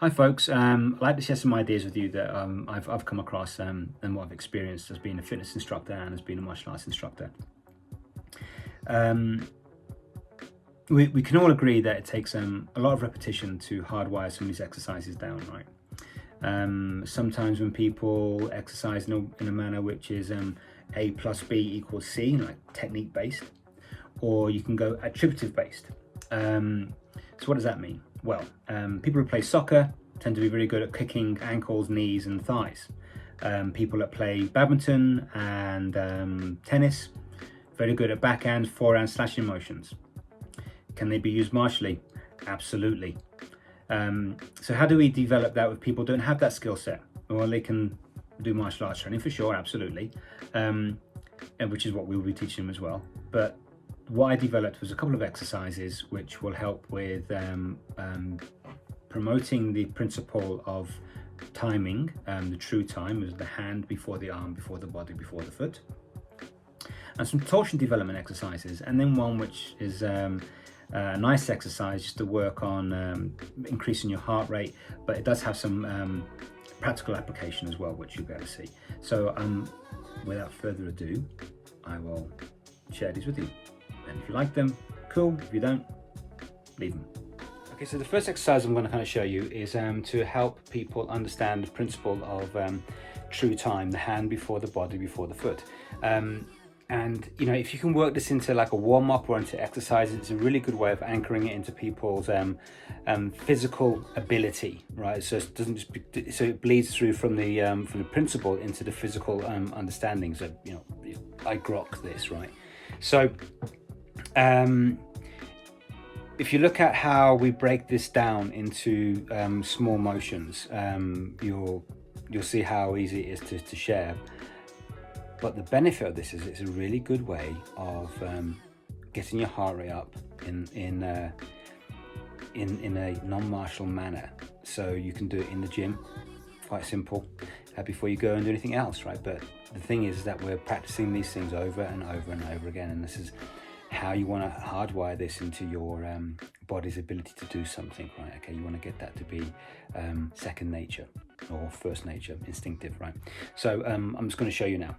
Hi folks, I'd like to share some ideas with you that I've come across and what I've experienced as being a fitness instructor and as being a martial arts instructor. We can all agree that it takes a lot of repetition to hardwire some of these exercises down, right? Sometimes when people exercise in a manner which is A plus B equals C, like technique based, or you can go attributive based. So what does that mean? Well, people who play soccer tend to be very good at kicking ankles, knees and thighs. People that play badminton and tennis, very good at backhand, forehand slashing motions. Can they be used martially? Absolutely. So how do we develop that with people who don't have that skill set? Well, they can do martial arts training for sure, absolutely, and which is what we will be teaching them as well. But what I developed was a couple of exercises which will help with promoting the principle of timing, the true time is the hand before the arm, before the body, before the foot, and some torsion development exercises, and then one which is a nice exercise just to work on increasing your heart rate, but it does have some practical application as well, which you'll be able to see. So without further ado, I will share these with you. And if you like them, cool. If you don't, leave them. Okay, so the first exercise I'm going to kind of show you is to help people understand the principle of true time, the hand before the body, before the foot. And you know, if you can work this into like a warm-up or into exercises, it's a really good way of anchoring it into people's physical ability, right? So it doesn't just be, so it bleeds through from the principle into the physical understanding. So you know, I grok this, right? So if you look at how we break this down into small motions, you'll see how easy it is to share. But the benefit of this is it's a really good way of getting your heart rate up in a non-martial manner. So you can do it in the gym, quite simple, before you go and do anything else, right? But the thing is that we're practicing these things over and over and over again, and this is how you want to hardwire this into your body's ability to do something, right? Okay, you want to get that to be second nature or first nature, instinctive, right? So I'm just going to show you now.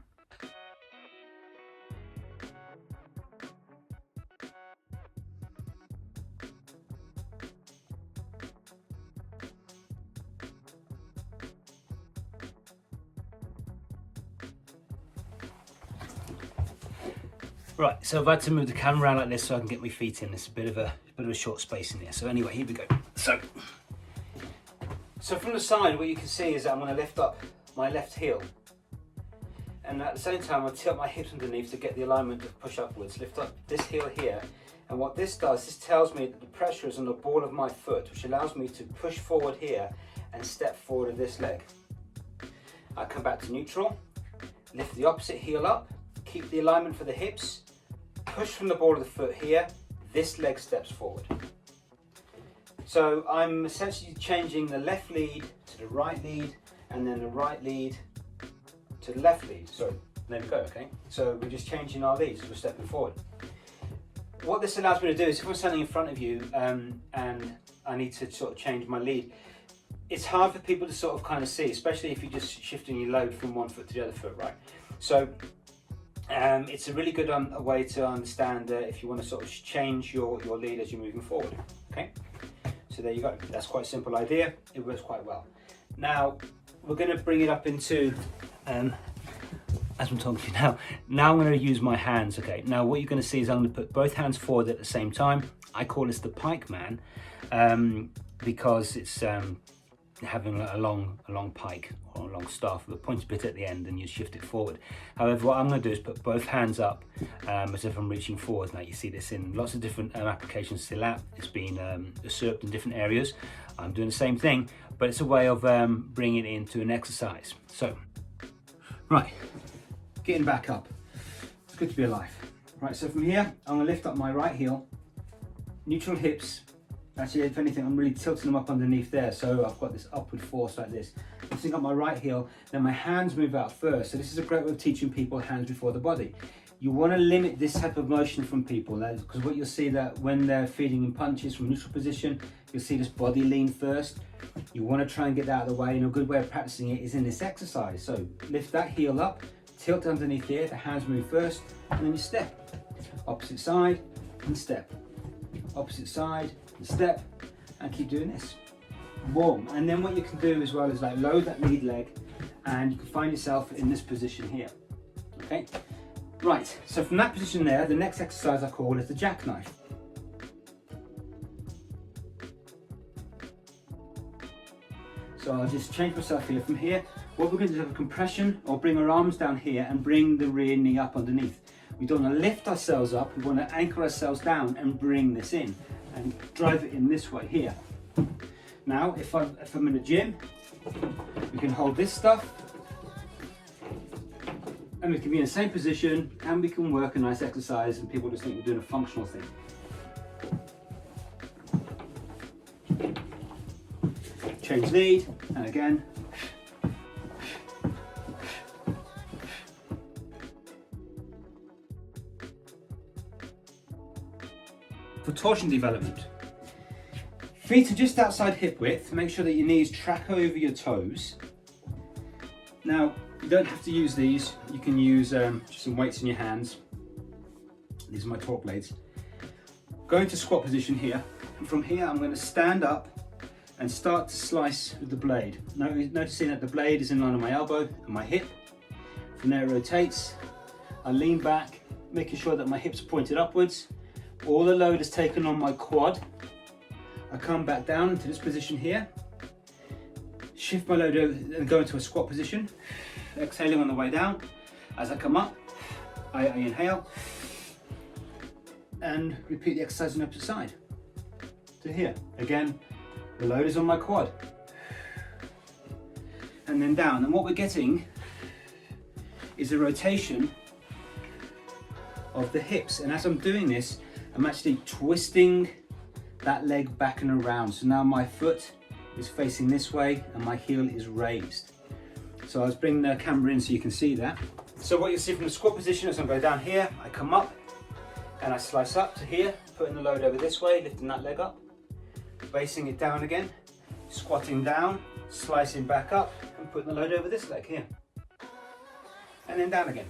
Right, so I've had to move the camera around like this so I can get my feet in. There's a bit of a short space in here. So anyway, here we go. So from the side, what you can see is that I'm going to lift up my left heel, and at the same time, I'll tilt my hips underneath to get the alignment to push upwards. Lift up this heel here, and what this does, this tells me that the pressure is on the ball of my foot, which allows me to push forward here and step forward with this leg. I come back to neutral, lift the opposite heel up, keep the alignment for the hips. Push from the ball of the foot here, this leg steps forward. So I'm essentially changing the left lead to the right lead, and then the right lead to the left lead. So there we go, okay? So we're just changing our leads as we're stepping forward. What this allows me to do is if I'm standing in front of you and I need to sort of change my lead, it's hard for people to sort of kind of see, especially if you're just shifting your load from one foot to the other foot, right? So it's a really good way to understand if you want to sort of change your lead as you're moving forward, okay? So there you go. That's quite a simple idea. It works quite well. Now, we're going to bring it up into, as I'm talking to you now I'm going to use my hands, okay? Now, what you're going to see is I'm going to put both hands forward at the same time. I call this the pike man because it's having a long pike or a long staff with a pointy bit at the end, and you shift it forward. However, what I'm going to do is put both hands up as if I'm reaching forward. Now you see this in lots of different applications. Silat, it's been usurped in different areas. I'm doing the same thing, but it's a way of bringing it into an exercise. So, right, getting back up. It's good to be alive. Right, so from here, I'm going to lift up my right heel, neutral hips. Actually, if anything, I'm really tilting them up underneath there, so I've got this upward force like this. Lifting up my right heel, then my hands move out first. So this is a great way of teaching people hands before the body. You want to limit this type of motion from people, because what you'll see that when they're feeding in punches from neutral position, you'll see this body lean first. You want to try and get that out of the way, and a good way of practicing it is in this exercise. So lift that heel up, tilt underneath here, the hands move first, and then you step. Opposite side and step. Opposite side and step, and keep doing this. Boom. And then what you can do as well is like load that lead leg, and you can find yourself in this position here. Okay? Right, so from that position there, the next exercise I call is the jackknife. So I'll just change myself here. From here, what we're going to do is have a compression, or bring our arms down here and bring the rear knee up underneath. We don't want to lift ourselves up, we want to anchor ourselves down and bring this in and drive it in this way here. Now, if I'm in a gym, we can hold this stuff, and we can be in the same position, and we can work a nice exercise, and people just think we're doing a functional thing. Change lead, and again. For torsion development, feet are just outside hip width. Make sure that your knees track over your toes. Now, you don't have to use these. You can use just some weights in your hands. These are my torque blades. Go into squat position here, and from here I'm going to stand up and start to slice with the blade. Noticing that the blade is in line with my elbow and my hip. From there it rotates. I lean back, making sure that my hips are pointed upwards. All the load is taken on my quad. I come back down into this position here. Shift my load over and go into a squat position. Exhaling on the way down. As I come up, I inhale and repeat the exercise on the opposite side to here. Again, the load is on my quad. And then down. And what we're getting is a rotation of the hips. And as I'm doing this, I'm actually twisting that leg back and around. So now my foot is facing this way and my heel is raised. So I was bringing the camera in so you can see that. So what you see from the squat position is I'm going down here, I come up and I slice up to here, putting the load over this way, lifting that leg up, basing it down again, squatting down, slicing back up and putting the load over this leg here. And then down again.